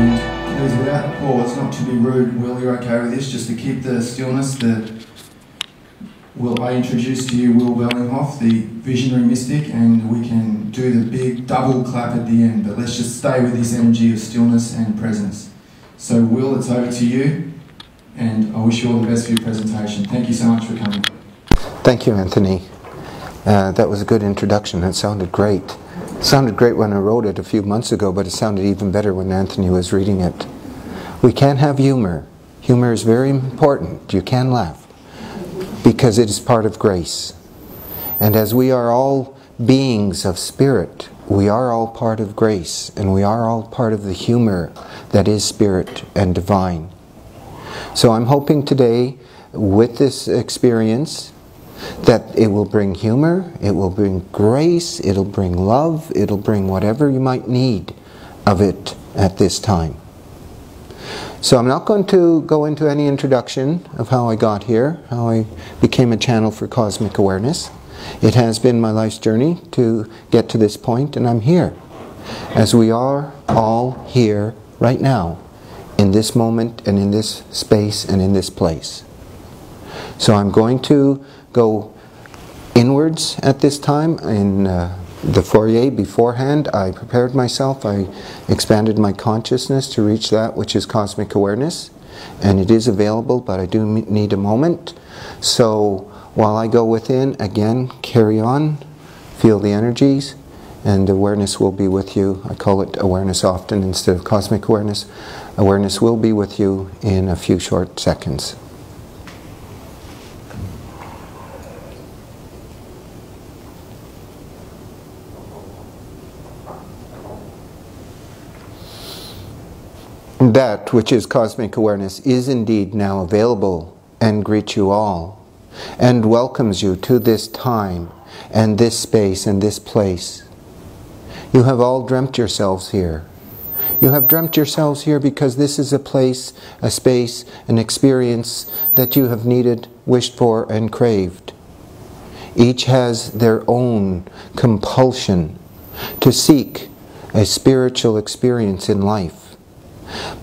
And please, without pause, not to be rude, Will, you're okay with this, just to keep the stillness. I introduce to you Will Berlinghof, the visionary mystic, and we can do the big double clap at the end, but let's just stay with this energy of stillness and presence. So Will, it's over to you, and I wish you all the best for your presentation. Thank you so much for coming. Thank you, Anthony. That was a good introduction. It sounded great. It sounded great when I wrote it a few months ago, but it sounded even better when Anthony was reading it. We can have humor. Humor is very important. You can laugh, because it is part of grace. And as we are all beings of spirit, we are all part of grace, and we are all part of the humor that is spirit and divine. So I'm hoping today, with this experience, that it will bring humor, it will bring grace, it'll bring love, it'll bring whatever you might need of it at this time. So I'm not going to go into any introduction of how I got here, how I became a channel for cosmic awareness. It has been my life's journey to get to this point, and I'm here, as we are all here right now, in this moment and in this space and in this place. So I'm going to go inwards at this time. In the foyer beforehand, I prepared myself. I expanded my consciousness to reach that which is cosmic awareness, and it is available, but I do need a moment. So while I go within, again, carry on, feel the energies, and awareness will be with you. I call it awareness often instead of cosmic awareness. Awareness will be with you in a few short seconds. That which is cosmic awareness is indeed now available and greets you all and welcomes you to this time and this space and this place. You have all dreamt yourselves here. You have dreamt yourselves here because this is a place, a space, an experience that you have needed, wished for, and craved. Each has their own compulsion to seek a spiritual experience in life.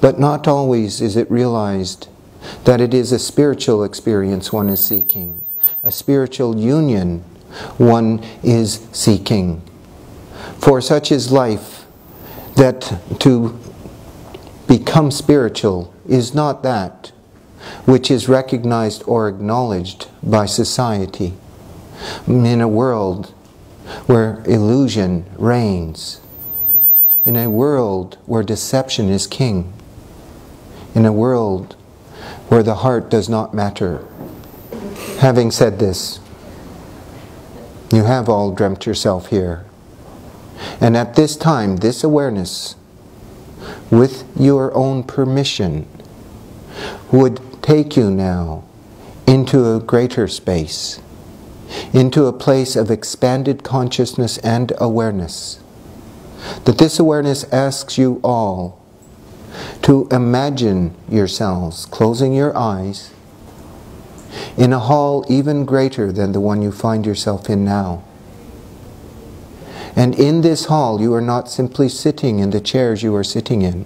But not always is it realized that it is a spiritual experience one is seeking, a spiritual union one is seeking. For such is life, that to become spiritual is not that which is recognized or acknowledged by society. In a world where illusion reigns, in a world where deception is king, in a world where the heart does not matter. Having said this, you have all dreamt yourself here. And at this time, this awareness, with your own permission, would take you now into a greater space, into a place of expanded consciousness and awareness. That this awareness asks you all to imagine yourselves closing your eyes in a hall even greater than the one you find yourself in now. And in this hall you are not simply sitting in the chairs you are sitting in,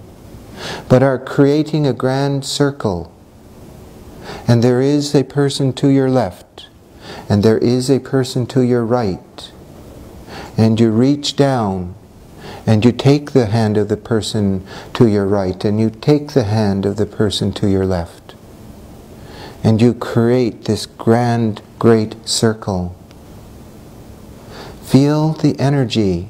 but are creating a grand circle. And there is a person to your left, and there is a person to your right. And you reach down, and you take the hand of the person to your right, and you take the hand of the person to your left. And you create this grand, great circle. Feel the energy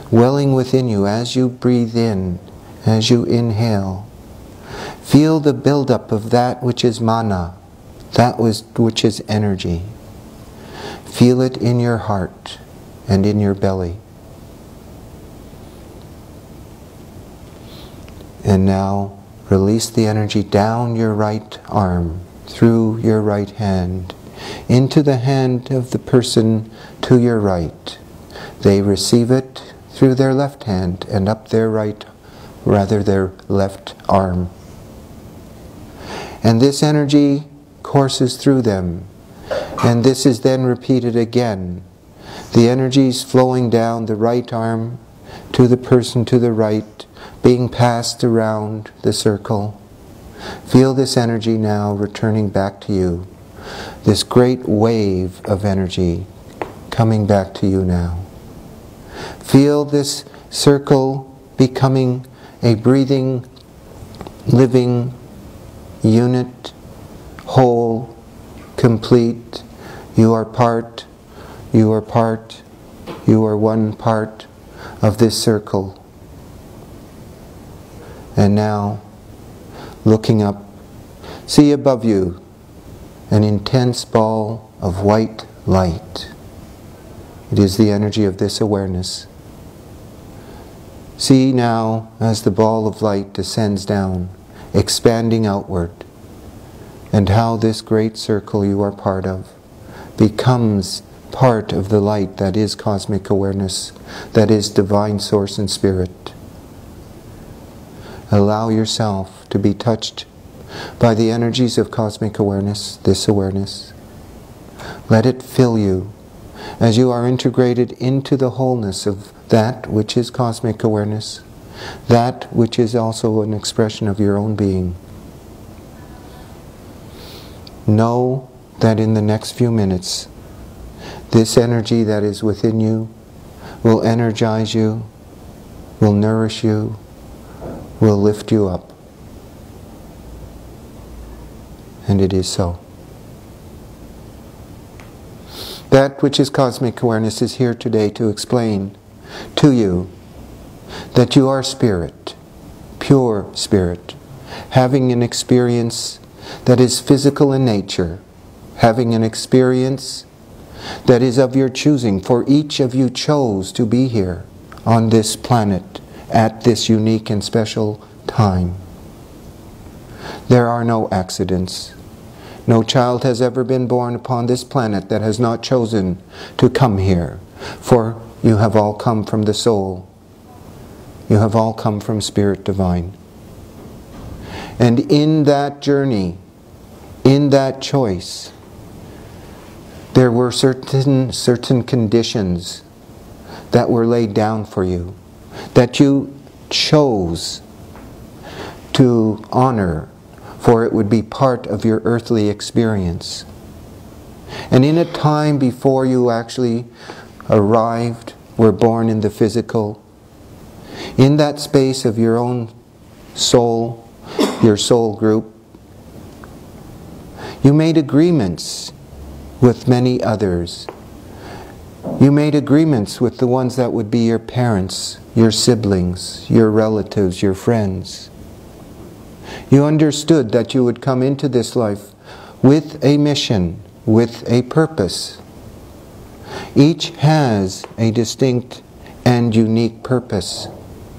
welling within you as you breathe in, as you inhale. Feel the buildup of that which is mana, that which is energy. Feel it in your heart and in your belly. And now release the energy down your right arm, through your right hand, into the hand of the person to your right. They receive it through their left hand and up their their left arm. And this energy courses through them. And this is then repeated again. The energies flowing down the right arm to the person to the right, being passed around the circle. Feel this energy now returning back to you. This great wave of energy coming back to you now. Feel this circle becoming a breathing, living unit, whole, complete. You are part, you are part, you are one part of this circle. And now, looking up, see above you an intense ball of white light. It is the energy of this awareness. See now as the ball of light descends down, expanding outward, and how this great circle you are part of becomes part of the light that is cosmic awareness, that is divine source and spirit. Allow yourself to be touched by the energies of cosmic awareness, this awareness. Let it fill you as you are integrated into the wholeness of that which is cosmic awareness, that which is also an expression of your own being. Know that in the next few minutes, this energy that is within you will energize you, will nourish you, will lift you up. And it is so. That which is cosmic awareness is here today to explain to you that you are spirit, pure spirit, having an experience that is physical in nature, having an experience that is of your choosing, for each of you chose to be here on this planet at this unique and special time. There are no accidents. No child has ever been born upon this planet that has not chosen to come here, for you have all come from the soul. You have all come from Spirit Divine. And in that journey, in that choice, there were certain conditions that were laid down for you, that you chose to honor, for it would be part of your earthly experience. And in a time before you actually arrived, were born in the physical, in that space of your own soul, your soul group, you made agreements with many others. You made agreements with the ones that would be your parents, your siblings, your relatives, your friends. You understood that you would come into this life with a mission, with a purpose. Each has a distinct and unique purpose,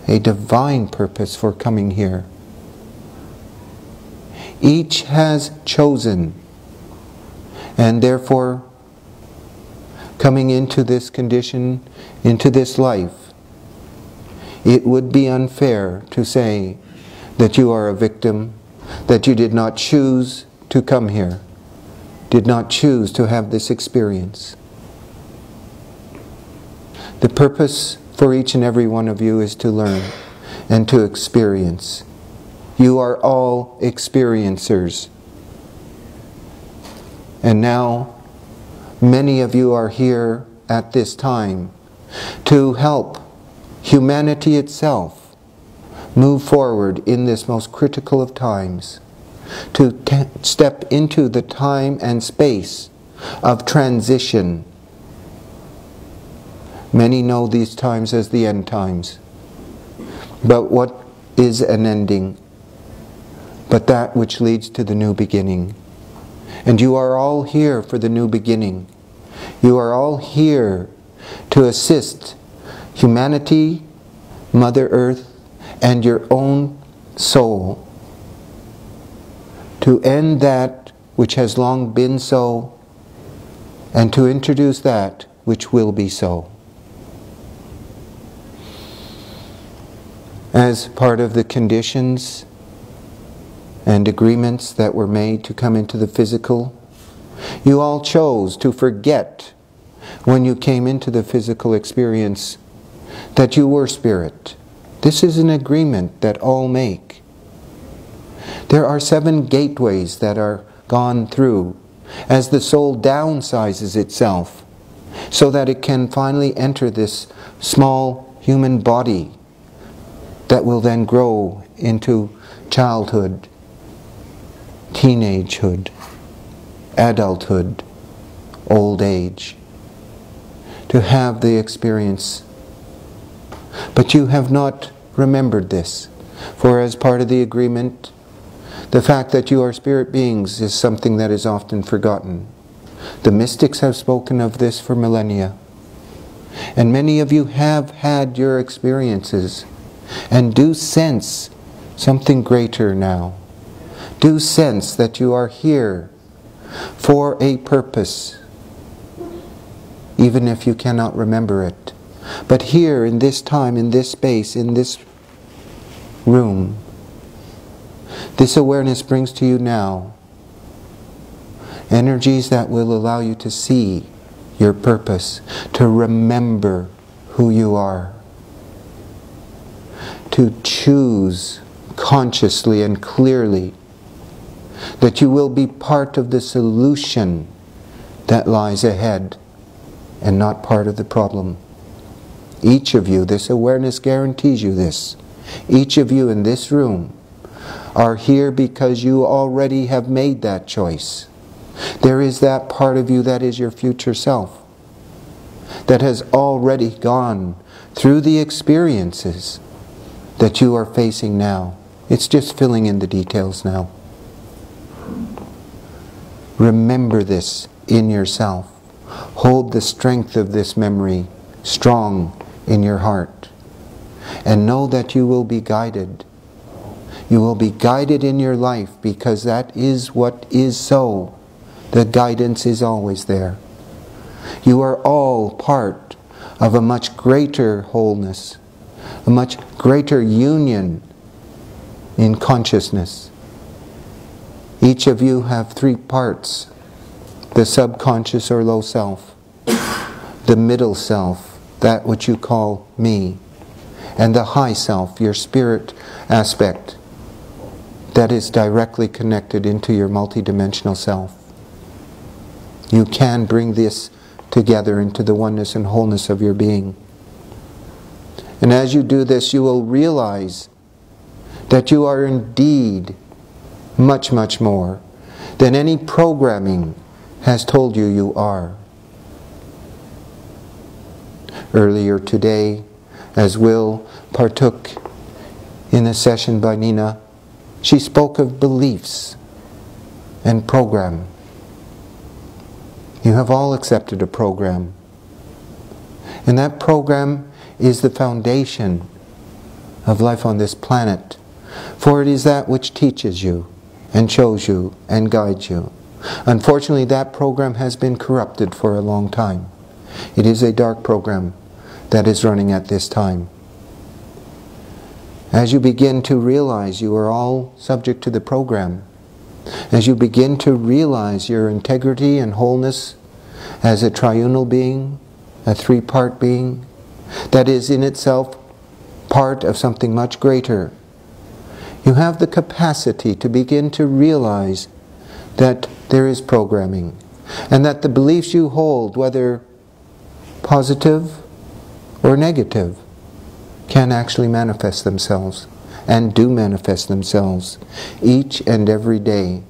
a divine purpose for coming here. Each has chosen, and therefore, coming into this condition, into this life, it would be unfair to say that you are a victim, that you did not choose to come here, did not choose to have this experience. The purpose for each and every one of you is to learn and to experience. You are all experiencers. And now, many of you are here at this time to help humanity itself move forward in this most critical of times, to step into the time and space of transition. Many know these times as the end times. But what is an ending? But that which leads to the new beginning. And you are all here for the new beginning. You are all here to assist humanity, Mother Earth, and your own soul to end that which has long been so, and to introduce that which will be so. As part of the conditions and agreements that were made to come into the physical, you all chose to forget when you came into the physical experience that you were spirit. This is an agreement that all make. There are 7 gateways that are gone through as the soul downsizes itself so that it can finally enter this small human body that will then grow into childhood, teenagehood, adulthood, old age, to have the experience. But you have not remembered this, for as part of the agreement, the fact that you are spirit beings is something that is often forgotten. The mystics have spoken of this for millennia, and many of you have had your experiences and do sense something greater now. Do sense that you are here for a purpose, even if you cannot remember it. But here, in this time, in this space, in this room, this awareness brings to you now energies that will allow you to see your purpose, to remember who you are, to choose consciously and clearly that you will be part of the solution that lies ahead and not part of the problem. Each of you, this awareness guarantees you this. Each of you in this room are here because you already have made that choice. There is that part of you that is your future self, that has already gone through the experiences that you are facing now. It's just filling in the details now. Remember this in yourself. Hold the strength of this memory strong in your heart. And know that you will be guided. You will be guided in your life because that is what is so. The guidance is always there. You are all part of a much greater wholeness, a much greater union in consciousness. Each of you have 3 parts: the subconscious or low self, the middle self, that which you call me, and the high self, your spirit aspect, that is directly connected into your multidimensional self. You can bring this together into the oneness and wholeness of your being. And as you do this, you will realize that you are indeed much, much more than any programming has told you you are. Earlier today, as Will partook in a session by Nina, she spoke of beliefs and program. You have all accepted a program. And that program is the foundation of life on this planet. For it is that which teaches you and shows you and guides you. Unfortunately, that program has been corrupted for a long time. It is a dark program that is running at this time. As you begin to realize you are all subject to the program, as you begin to realize your integrity and wholeness as a triunal being, a 3-part being, that is in itself part of something much greater, you have the capacity to begin to realize that there is programming, and that the beliefs you hold, whether positive or negative, can actually manifest themselves, and do manifest themselves each and every day,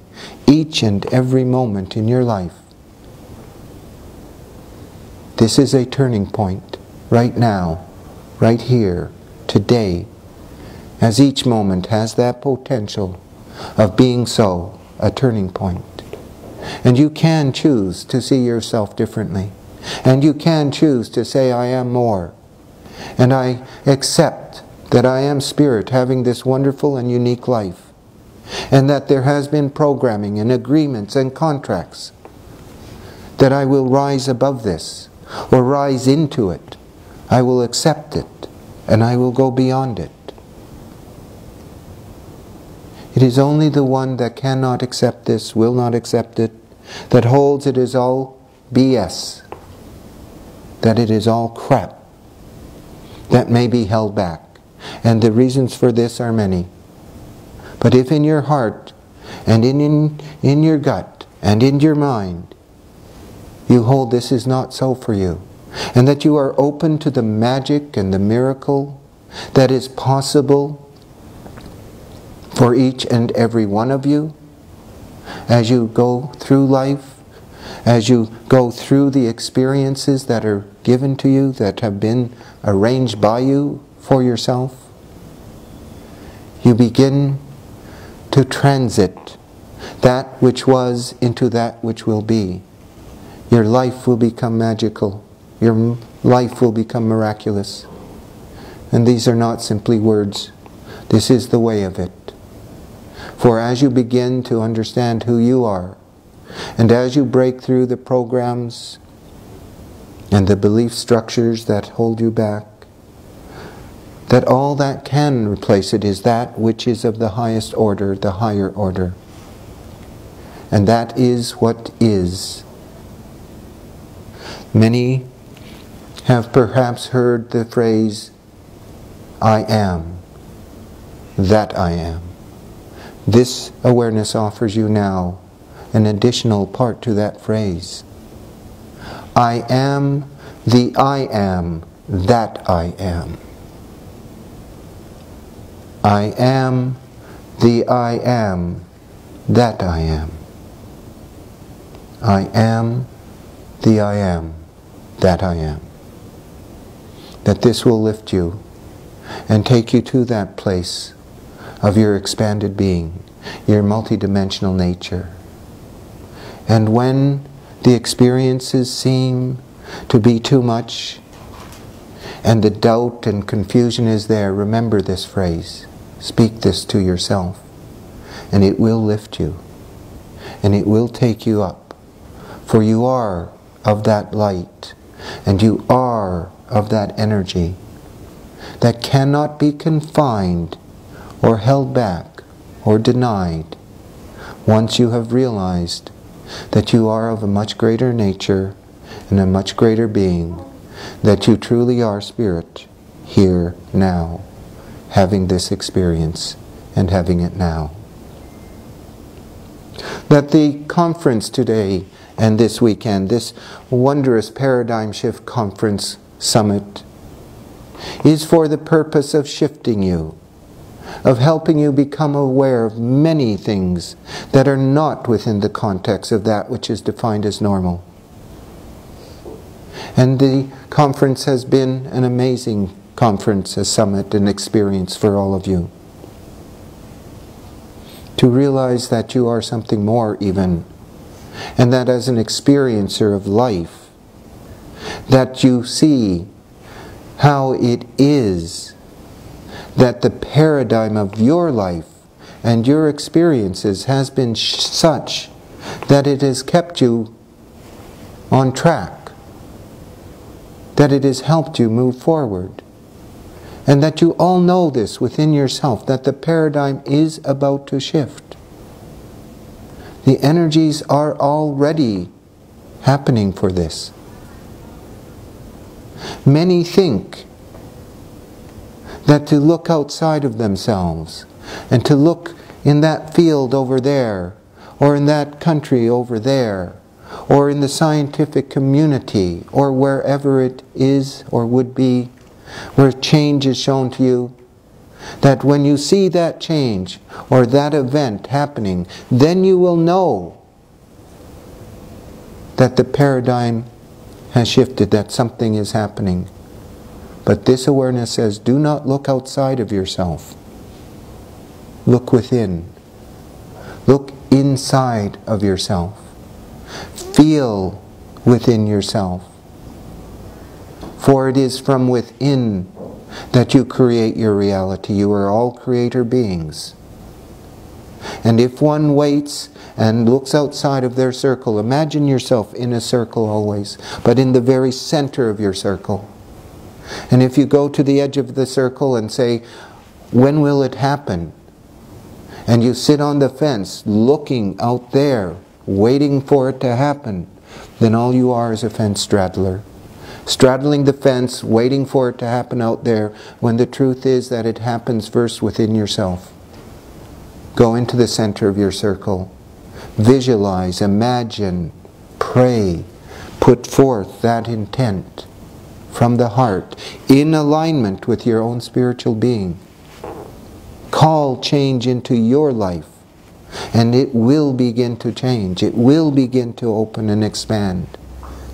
each and every moment in your life. This is a turning point, right now, right here, today, as each moment has that potential of being so, a turning point. And you can choose to see yourself differently. And you can choose to say, I am more. And I accept that I am spirit having this wonderful and unique life. And that there has been programming and agreements and contracts. That I will rise above this, or rise into it. I will accept it, and I will go beyond it. It is only the one that cannot accept this, will not accept it, that holds it is all BS, that it is all crap, that may be held back. And the reasons for this are many. But if in your heart and in your gut and in your mind you hold this is not so for you, and that you are open to the magic and the miracle that is possible for each and every one of you as you go through life, as you go through the experiences that are given to you, that have been arranged by you for yourself, you begin to transit that which was into that which will be. Your life will become magical. Your life will become miraculous. And these are not simply words. This is the way of it. For as you begin to understand who you are, and as you break through the programs and the belief structures that hold you back, that all that can replace it is that which is of the highest order, the higher order. And that is what is. Many have perhaps heard the phrase, I am, that I am. This awareness offers you now an additional part to that phrase. I am the I am that I am. I am the I am that I am. I am the I am that I am. That this will lift you and take you to that place of your expanded being, your multidimensional nature. And when the experiences seem to be too much and the doubt and confusion is there, remember this phrase. Speak this to yourself, and it will lift you, and it will take you up. For you are of that light, and you are of that energy that cannot be confined or held back or denied once you have realized that you are of a much greater nature and a much greater being, that you truly are spirit here now, having this experience and having it now. That the conference today and this weekend, this wondrous Paradigm Shift Conference Summit, is for the purpose of shifting you, of helping you become aware of many things that are not within the context of that which is defined as normal. And the conference has been an amazing conference, a summit, an experience for all of you. To realize that you are something more even, and that as an experiencer of life, that you see how it is that the paradigm of your life and your experiences has been such that it has kept you on track, that it has helped you move forward, and that you all know this within yourself, that the paradigm is about to shift. The energies are already happening for this. Many think that to look outside of themselves and to look in that field over there, or in that country over there, or in the scientific community, or wherever it is or would be, where change is shown to you, that when you see that change or that event happening, then you will know that the paradigm has shifted, that something is happening. But this awareness says, do not look outside of yourself. Look within. Look inside of yourself. Feel within yourself. For it is from within that you create your reality. You are all creator beings. And if one waits and looks outside of their circle, imagine yourself in a circle always, but in the very center of your circle. And if you go to the edge of the circle and say, when will it happen? And you sit on the fence looking out there, waiting for it to happen, then all you are is a fence straddler. straddling the fence, waiting for it to happen out there, when the truth is that it happens first within yourself. Go into the center of your circle. Visualize, imagine, pray, put forth that intent from the heart, in alignment with your own spiritual being. Call change into your life, and it will begin to change. It will begin to open and expand.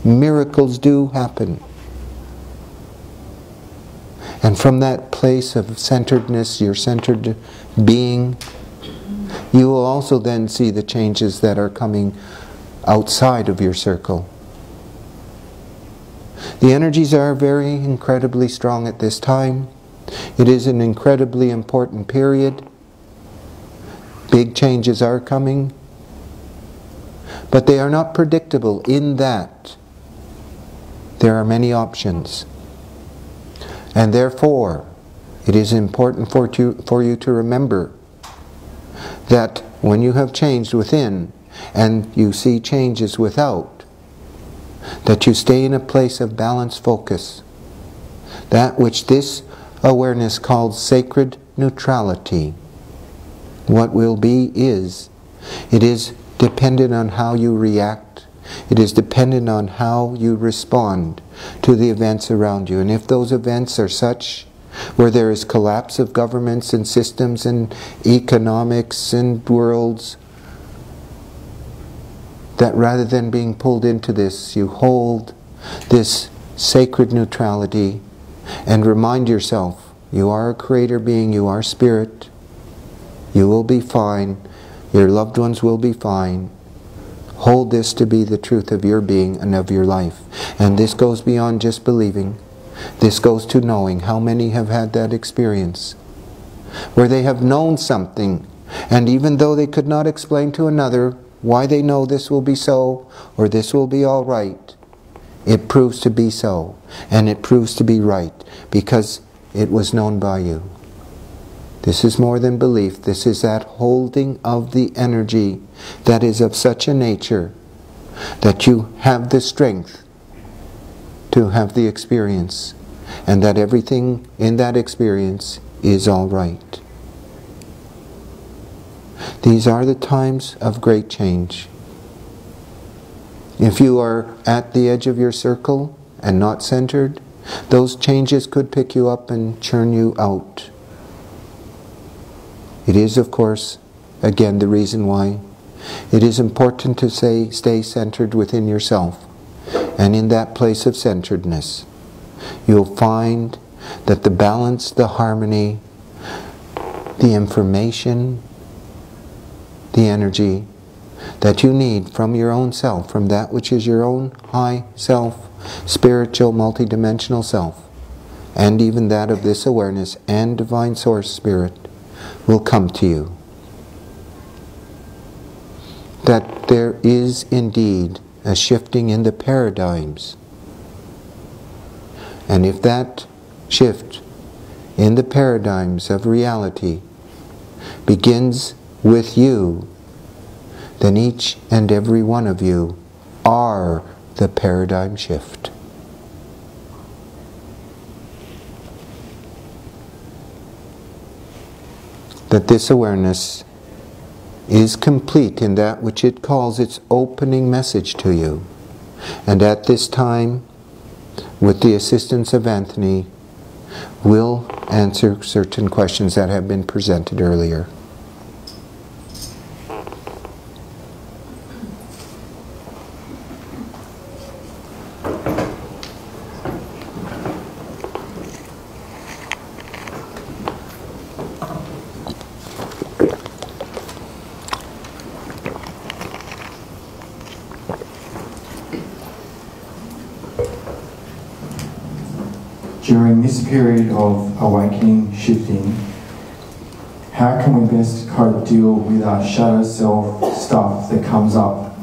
Miracles do happen. And from that place of centeredness, your centered being, you will also then see the changes that are coming outside of your circle. The energies are very incredibly strong at this time. It is an incredibly important period. Big changes are coming. But they are not predictable in that there are many options. And therefore, it is important for you to remember that when you have changed within and you see changes without, that you stay in a place of balanced focus. That which this awareness calls sacred neutrality. What will be is. It is dependent on how you react. It is dependent on how you respond to the events around you. And if those events are such where there is collapse of governments and systems and economics and worlds, that rather than being pulled into this, you hold this sacred neutrality and remind yourself, you are a creator being, you are spirit, you will be fine, your loved ones will be fine. Hold this to be the truth of your being and of your life. And this goes beyond just believing. This goes to knowing. How many have had that experience? Where they have known something, and even though they could not explain to another why they know this will be so, or this will be all right, it proves to be so, and it proves to be right, because it was known by you. This is more than belief. This is that holding of the energy that is of such a nature that you have the strength to have the experience, and that everything in that experience is all right. These are the times of great change. If you are at the edge of your circle and not centered, those changes could pick you up and churn you out. It is, of course, again, the reason why it is important to stay centered within yourself. And in that place of centeredness, you'll find that the balance, the harmony, the information, the energy that you need from your own self, from that which is your own high self, spiritual, multidimensional self, and even that of this awareness and divine source spirit, will come to you. That there is indeed a shifting in the paradigms. And if that shift in the paradigms of reality begins with you, then each and every one of you are the paradigm shift. That this awareness is complete in that which it calls its opening message to you. And at this time, with the assistance of Anthony, we'll answer certain questions that have been presented earlier. During this period of awakening, shifting, how can we best deal with our shadow self stuff that comes up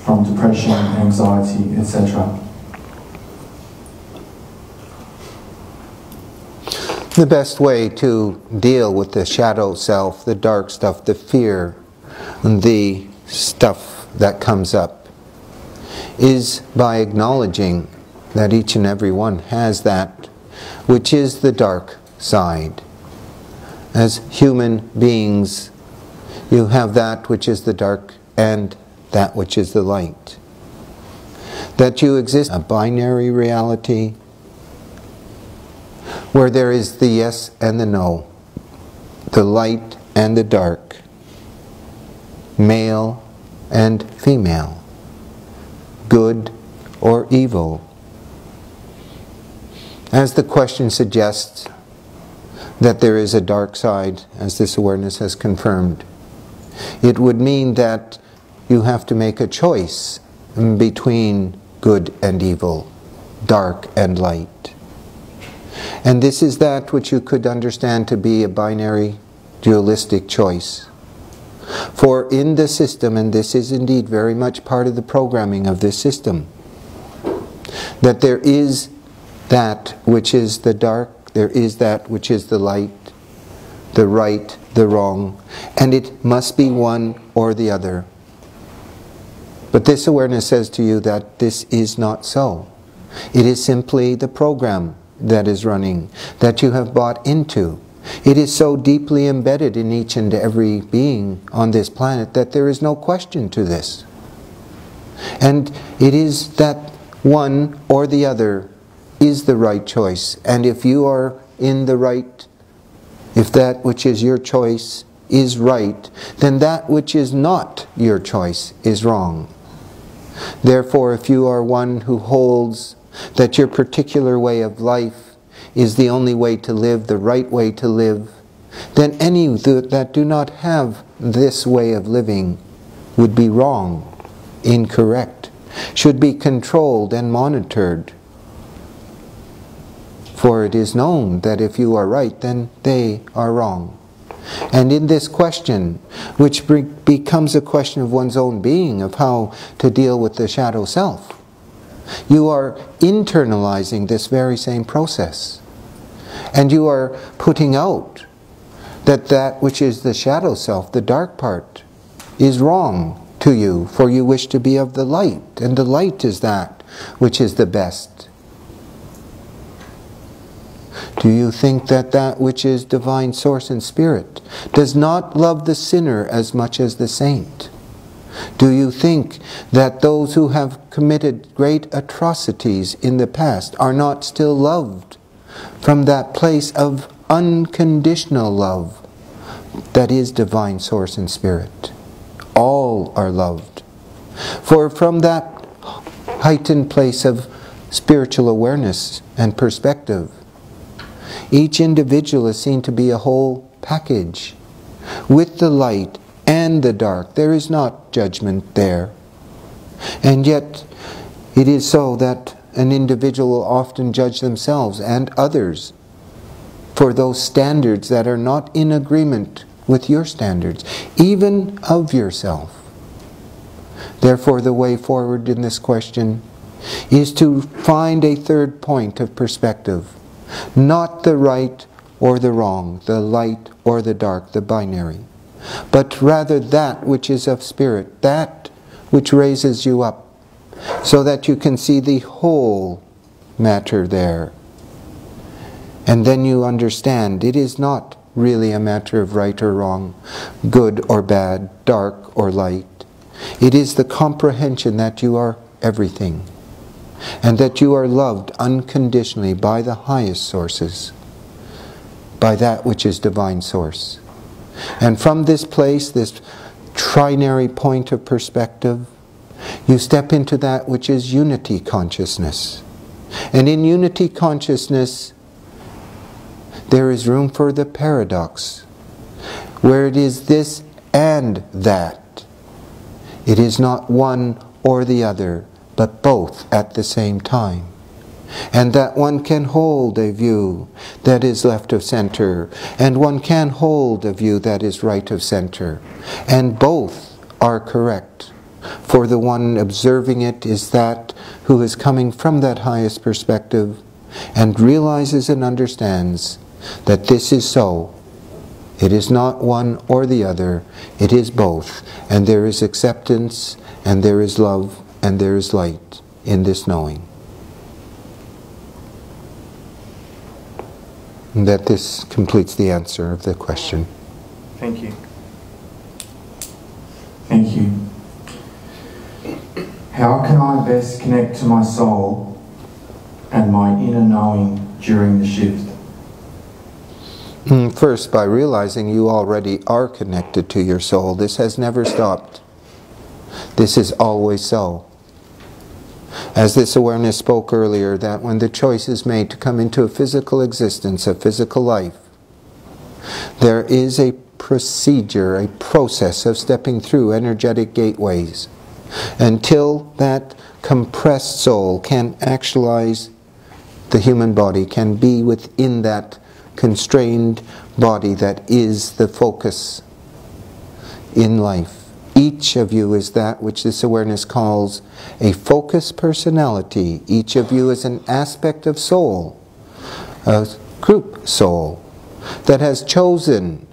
from depression, anxiety, etc.? The best way to deal with the shadow self, the dark stuff, the fear, the stuff that comes up, is by acknowledging that each and every one has that which is the dark side. As human beings, you have that which is the dark and that which is the light. That you exist in a binary reality where there is the yes and the no, the light and the dark, male and female, good or evil. As the question suggests, that there is a dark side, as this awareness has confirmed, it would mean that you have to make a choice between good and evil, dark and light. And this is that which you could understand to be a binary, dualistic choice. For in the system, and this is indeed very much part of the programming of this system, that there is that which is the dark, there is that which is the light, the right, the wrong, and it must be one or the other. But this awareness says to you that this is not so. It is simply the program that is running, that you have bought into. It is so deeply embedded in each and every being on this planet that there is no question to this. And it is that one or the other is the right choice. And if you are in the right, if that which is your choice is right, then that which is not your choice is wrong. Therefore, if you are one who holds that your particular way of life is the only way to live, the right way to live, then any that do not have this way of living would be wrong, incorrect, should be controlled and monitored. For it is known that if you are right, then they are wrong. And in this question, which becomes a question of one's own being, of how to deal with the shadow self, you are internalizing this very same process. And you are putting out that that which is the shadow self, the dark part, is wrong to you, for you wish to be of the light, and the light is that which is the best. Do you think that that which is divine source and spirit does not love the sinner as much as the saint? Do you think that those who have committed great atrocities in the past are not still loved from that place of unconditional love that is divine source and spirit? All are loved. For from that heightened place of spiritual awareness and perspective, each individual is seen to be a whole package with the light and the dark. There is not judgment there. And yet it is so that an individual will often judge themselves and others for those standards that are not in agreement with your standards, even of yourself. Therefore, the way forward in this question is to find a third point of perspective. Not the right or the wrong, the light or the dark, the binary, but rather that which is of spirit, that which raises you up, so that you can see the whole matter there. And then you understand it is not really a matter of right or wrong, good or bad, dark or light. It is the comprehension that you are everything, and that you are loved unconditionally by the highest sources, by that which is divine source. And from this place, this trinary point of perspective, you step into that which is unity consciousness. And in unity consciousness, there is room for the paradox, where it is this and that. It is not one or the other, but both at the same time. And that one can hold a view that is left of center, and one can hold a view that is right of center. And both are correct. For the one observing it is that who is coming from that highest perspective and realizes and understands that this is so. It is not one or the other, it is both. And there is acceptance, and there is love, and there is light in this knowing. that this completes the answer of the question. Thank you. Thank you. How can I best connect to my soul and my inner knowing during the shift? First, by realizing you already are connected to your soul. This has never stopped. This is always so. As this awareness spoke earlier, that when the choice is made to come into a physical existence, a physical life, there is a procedure, a process of stepping through energetic gateways until that compressed soul can actualize the human body, can be within that constrained body that is the focus in life. Each of you is that which this awareness calls a focused personality. Each of you is an aspect of soul, a group soul, that has chosen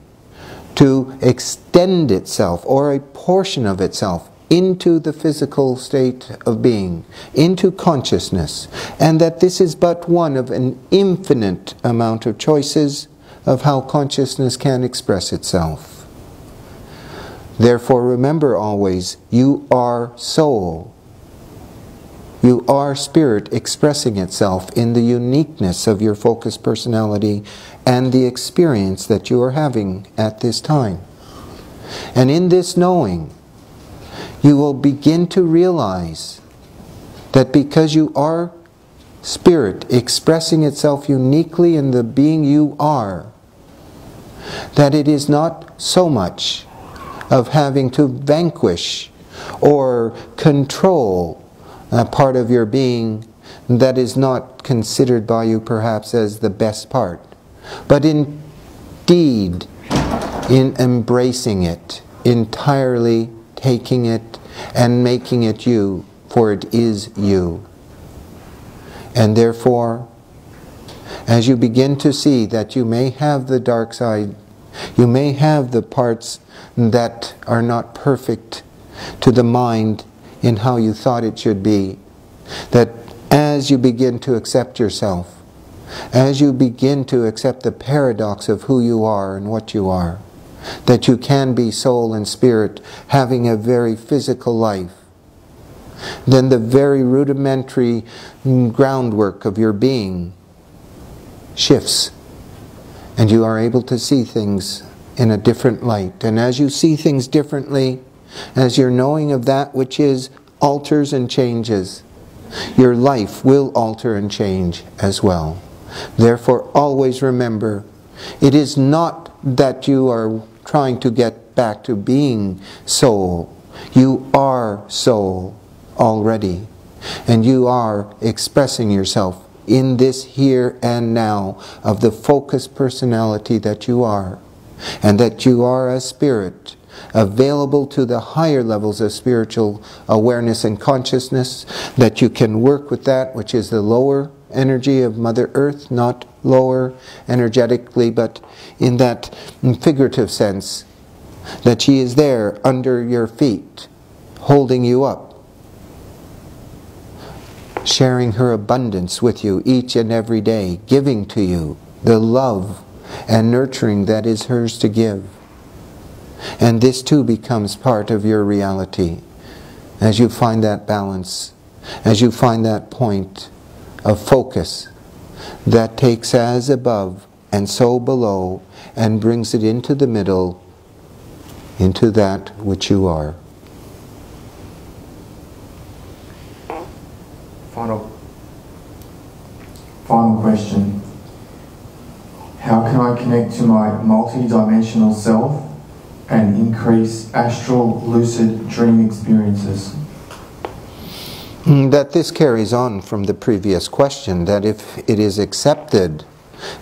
to extend itself or a portion of itself into the physical state of being, into consciousness, and that this is but one of an infinite amount of choices of how consciousness can express itself. Therefore, remember always, you are soul. You are spirit expressing itself in the uniqueness of your focused personality and the experience that you are having at this time. And in this knowing, you will begin to realize that because you are spirit expressing itself uniquely in the being you are, that it is not so much of having to vanquish or control a part of your being that is not considered by you perhaps as the best part, but indeed in embracing it, entirely taking it and making it you, for it is you. And therefore, as you begin to see that you may have the dark side, you may have the parts that are not perfect to the mind in how you thought it should be, that as you begin to accept yourself, as you begin to accept the paradox of who you are and what you are, that you can be soul and spirit having a very physical life, then the very rudimentary groundwork of your being shifts, and you are able to see things in a different light. And as you see things differently, as your knowing of that which is alters and changes, your life will alter and change as well. Therefore, always remember, it is not that you are trying to get back to being soul. You are soul already, and you are expressing yourself in this here and now of the focused personality that you are, and that you are a spirit available to the higher levels of spiritual awareness and consciousness, that you can work with that which is the lower energy of Mother Earth, not lower energetically, but in that figurative sense, that she is there under your feet, holding you up, sharing her abundance with you each and every day, giving to you the love and nurturing that is hers to give. And this too becomes part of your reality as you find that balance, as you find that point of focus that takes as above and so below and brings it into the middle, into that which you are. Final question. How can I connect to my multi-dimensional self and increase astral lucid dream experiences? That this carries on from the previous question, that if it is accepted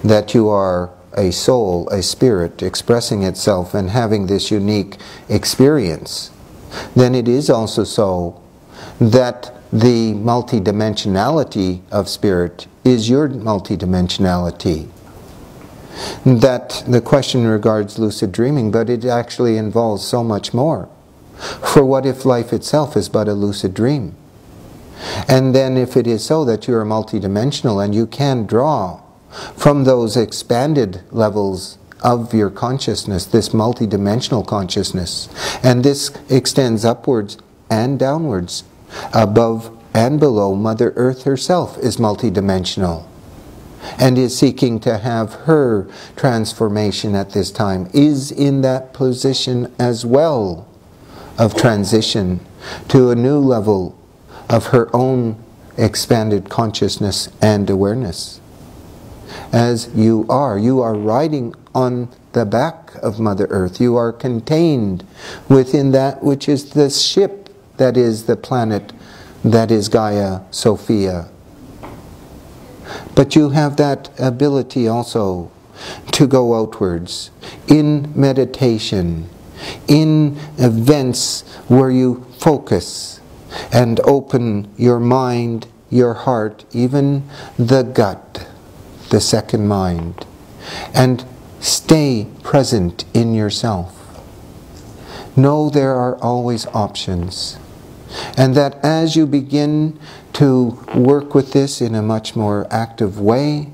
that you are a soul, a spirit expressing itself and having this unique experience, then it is also so that the multidimensionality of spirit is your multidimensionality. That the question regards lucid dreaming, but it actually involves so much more. For what if life itself is but a lucid dream? And then if it is so that you are multidimensional and you can draw from those expanded levels of your consciousness, this multidimensional consciousness. And this extends upwards and downwards. Above and below, Mother Earth herself is multidimensional and is seeking to have her transformation at this time, is in that position as well of transition to a new level of her own expanded consciousness and awareness. As you are riding on the back of Mother Earth. You are contained within that which is the ship that is the planet, that is Gaia Sophia. But you have that ability also to go outwards in meditation, in events where you focus and open your mind, your heart, even the gut, the second mind, and stay present in yourself. Know there are always options, and that as you begin to work with this in a much more active way,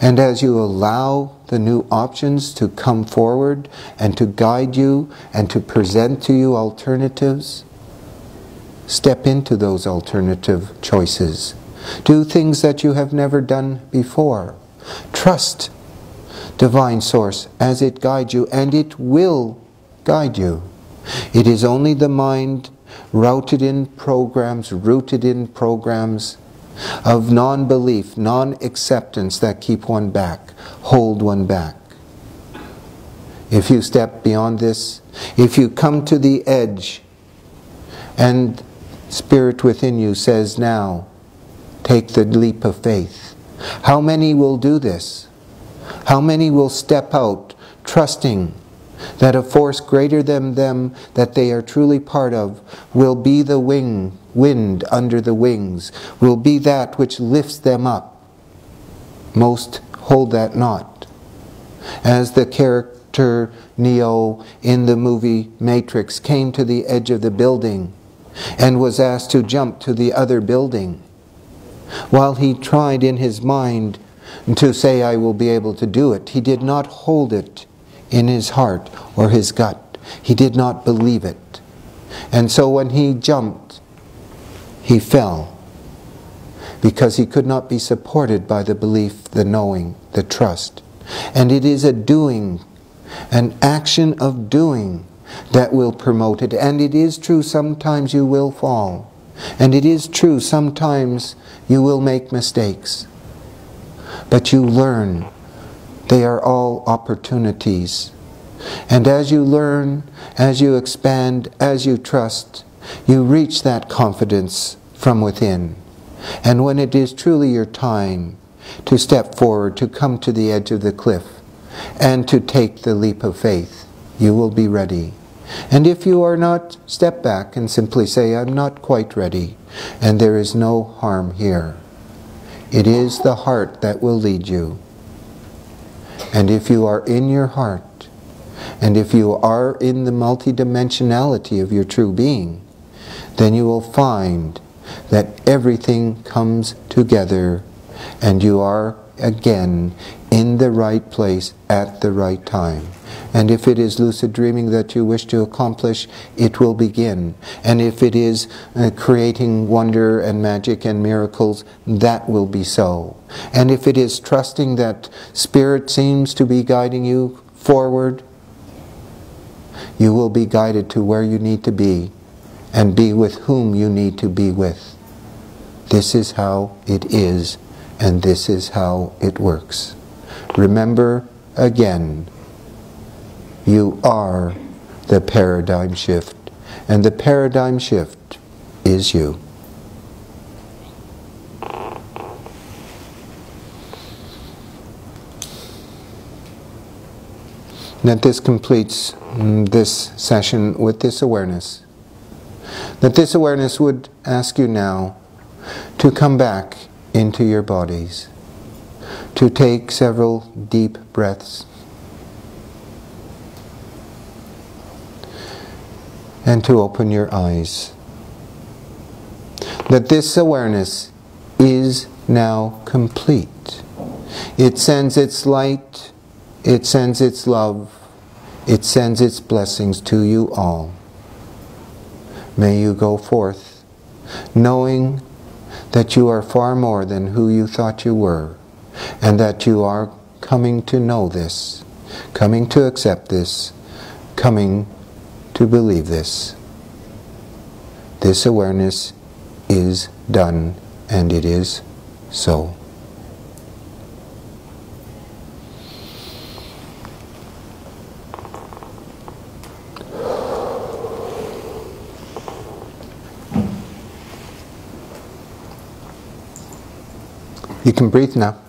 and as you allow the new options to come forward and to guide you and to present to you alternatives, step into those alternative choices. Do things that you have never done before. Trust Divine Source as it guides you, and it will guide you. It is only the mind rooted in programs of non-belief, non-acceptance that keep one back, hold one back. If you step beyond this, if you come to the edge, and Spirit within you says, now, take the leap of faith. How many will do this? How many will step out, trusting that a force greater than them that they are truly part of will be the wind under the wings, will be that which lifts them up? Most hold that not. As the character Neo in the movie Matrix came to the edge of the building and was asked to jump to the other building, while he tried in his mind to say, I will be able to do it, he did not hold it in his heart or his gut. He did not believe it. And so when he jumped, he fell, because he could not be supported by the belief, the knowing, the trust. And it is a doing, an action of doing, that will promote it. And it is true, sometimes you will fall. And it is true, sometimes you will make mistakes. But you learn. They are all opportunities. And as you learn, as you expand, as you trust, you reach that confidence from within. And when it is truly your time to step forward, to come to the edge of the cliff, and to take the leap of faith, you will be ready. And if you are not, step back and simply say, I'm not quite ready, and there is no harm here. It is the heart that will lead you. And if you are in your heart, and if you are in the multidimensionality of your true being, then you will find that everything comes together, and you are again in the right place at the right time. And if it is lucid dreaming that you wish to accomplish, it will begin. And if it is creating wonder and magic and miracles, that will be so. And if it is trusting that Spirit seems to be guiding you forward, you will be guided to where you need to be and be with whom you need to be with. This is how it is, and this is how it works. Remember again, you are the paradigm shift, and the paradigm shift is you. That this completes this session with this awareness. That this awareness would ask you now to come back into your bodies, to take several deep breaths, and to open your eyes. That this awareness is now complete. It sends its light, it sends its love, it sends its blessings to you all. May you go forth, knowing that you are far more than who you thought you were, and that you are coming to know this, coming to accept this, coming to believe this. This awareness is done, and it is so. You can breathe now.